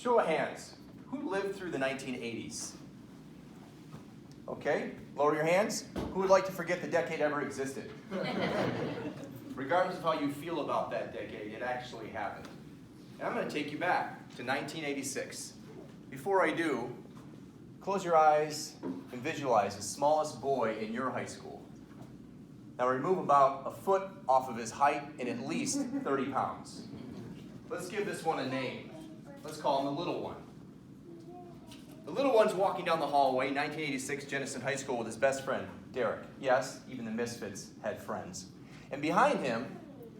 Show of hands. Who lived through the 1980s? Okay, lower your hands. Who would like to forget the decade ever existed? Regardless of how you feel about that decade, it actually happened. And I'm going to take you back to 1986. Before I do, close your eyes and visualize the smallest boy in your high school. Now remove about a foot off of his height and at least 30 pounds. Let's give this one a name. Let's call him the little one. The little one's walking down the hallway, 1986 Jenison High School, with his best friend, Derek. Yes, even the misfits had friends. And behind him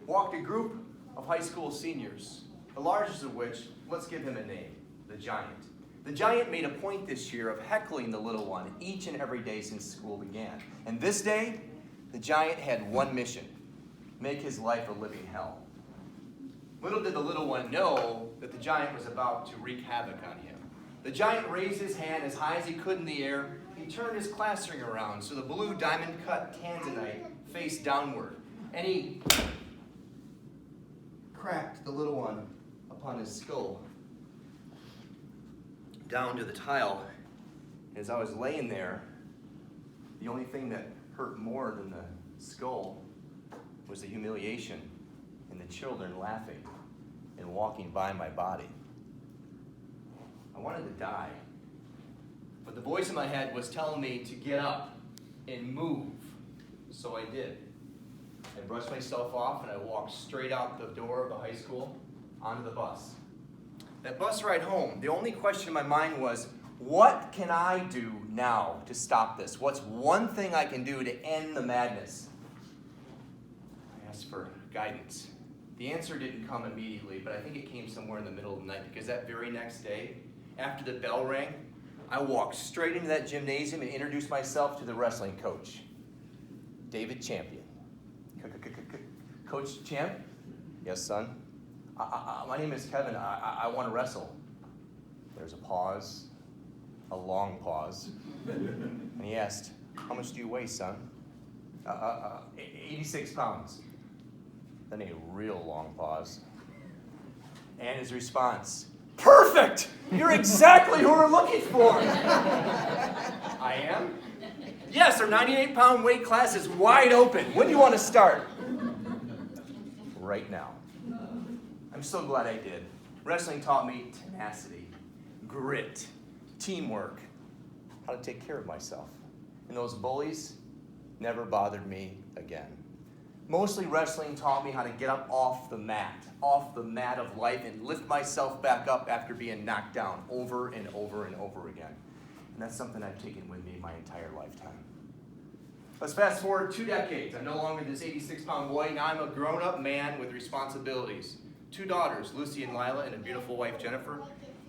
walked a group of high school seniors, the largest of which, let's give him a name, the Giant. The Giant made a point this year of heckling the little one each and every day since school began. And this day, the Giant had one mission: make his life a living hell. Little did the little one know that the Giant was about to wreak havoc on him. The Giant raised his hand as high as he could in the air. He turned his class ring around so the blue diamond-cut tanzanite faced downward. And he cracked the little one upon his skull down to the tile. As I was laying there, the only thing that hurt more than the skull was the humiliation and the children laughing and walking by my body. I wanted to die, but the voice in my head was telling me to get up and move, so I did. I brushed myself off and I walked straight out the door of the high school onto the bus. That bus ride home, the only question in my mind was, what can I do now to stop this? What's one thing I can do to end the madness? I asked for guidance. The answer didn't come immediately, but I think it came somewhere in the middle of the night, because that very next day, after the bell rang, I walked straight into that gymnasium and introduced myself to the wrestling coach, David Champion. Coach Champ? Yes, son? My name is Kevin. I want to wrestle. There's a pause, a long pause. And he asked, how much do you weigh, son? 86 pounds. Then a real long pause. And his response, perfect! You're exactly who we're looking for! I am? Yes, our 98-pound weight class is wide open. When do you want to start? Right now. I'm so glad I did. Wrestling taught me tenacity, grit, teamwork, how to take care of myself. And those bullies never bothered me again. Mostly wrestling taught me how to get up off the mat of life, and lift myself back up after being knocked down over and over and over again. And that's something I've taken with me my entire lifetime. Let's fast forward 2 decades. I'm no longer this 86-pound boy. Now I'm a grown-up man with responsibilities. 2 daughters, Lucy and Lila, and a beautiful wife, Jennifer.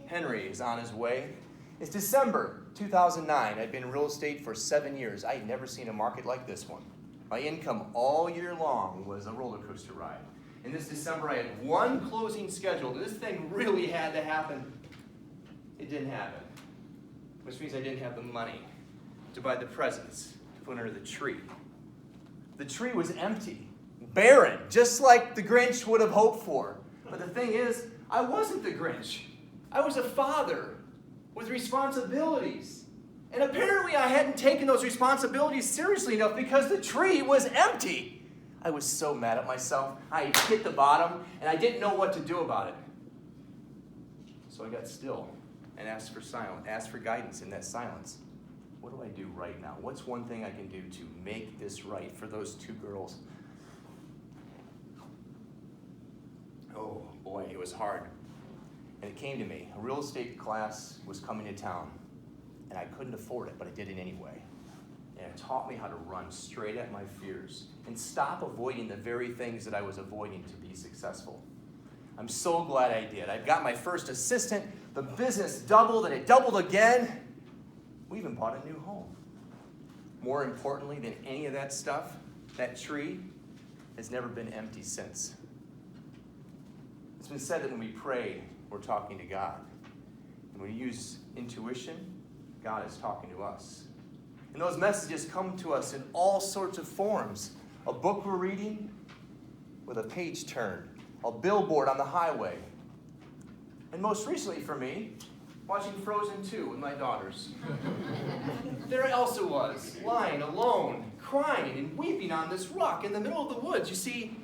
Henry is on his way. It's December 2009. I've been in real estate for 7 years. I had never seen a market like this one. My income all year long was a roller coaster ride. And this December, I had one closing scheduled. This thing really had to happen. It didn't happen, which means I didn't have the money to buy the presents to put under the tree. The tree was empty, barren, just like the Grinch would have hoped for. But the thing is, I wasn't the Grinch. I was a father with responsibilities. And apparently I hadn't taken those responsibilities seriously enough, because the tree was empty. I was so mad at myself. I hit the bottom, and I didn't know what to do about it. So I got still and asked for guidance in that silence. What do I do right now? What's one thing I can do to make this right for those 2 girls? Oh boy, it was hard. And it came to me. A real estate class was coming to town, and I couldn't afford it, but I did it anyway. And it taught me how to run straight at my fears and stop avoiding the very things that I was avoiding to be successful. I'm so glad I did. I got my first assistant, the business doubled, and it doubled again. We even bought a new home. More importantly than any of that stuff, that tree has never been empty since. It's been said that when we pray, we're talking to God. And when we use intuition, God is talking to us. And those messages come to us in all sorts of forms. A book we're reading with a page turned. A billboard on the highway. And most recently for me, watching Frozen 2 with my daughters. There Elsa was, lying alone, crying and weeping on this rock in the middle of the woods. You see,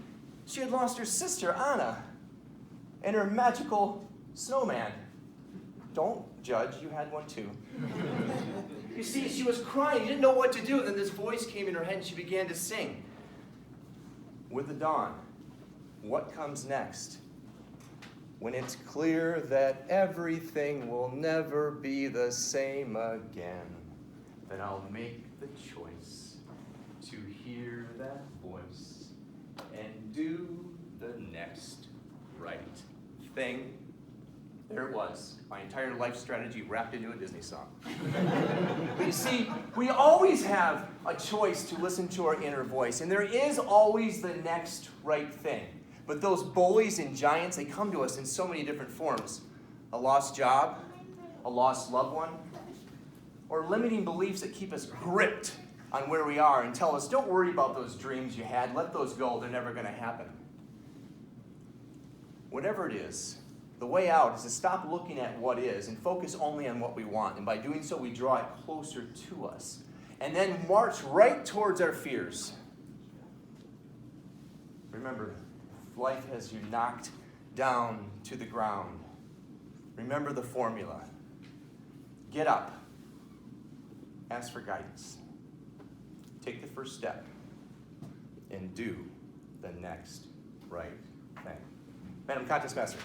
she had lost her sister, Anna, and her magical snowman. Don't judge, you had one too. You see, she was crying, she didn't know what to do, and then this voice came in her head and she began to sing. With the dawn, what comes next? When it's clear that everything will never be the same again, then I'll make the choice to hear that voice and do the next right thing. There it was, my entire life strategy wrapped into a Disney song. But you see, we always have a choice to listen to our inner voice, and there is always the next right thing. But those bullies and giants, they come to us in so many different forms. A lost job, a lost loved one, or limiting beliefs that keep us gripped on where we are and tell us, don't worry about those dreams you had, let those go, they're never going to happen. Whatever it is, the way out is to stop looking at what is and focus only on what we want. And by doing so, we draw it closer to us. And then march right towards our fears. Remember, if life has you knocked down to the ground, remember the formula. Get up. Ask for guidance. Take the first step. And do the next right thing. Madam Contest Master.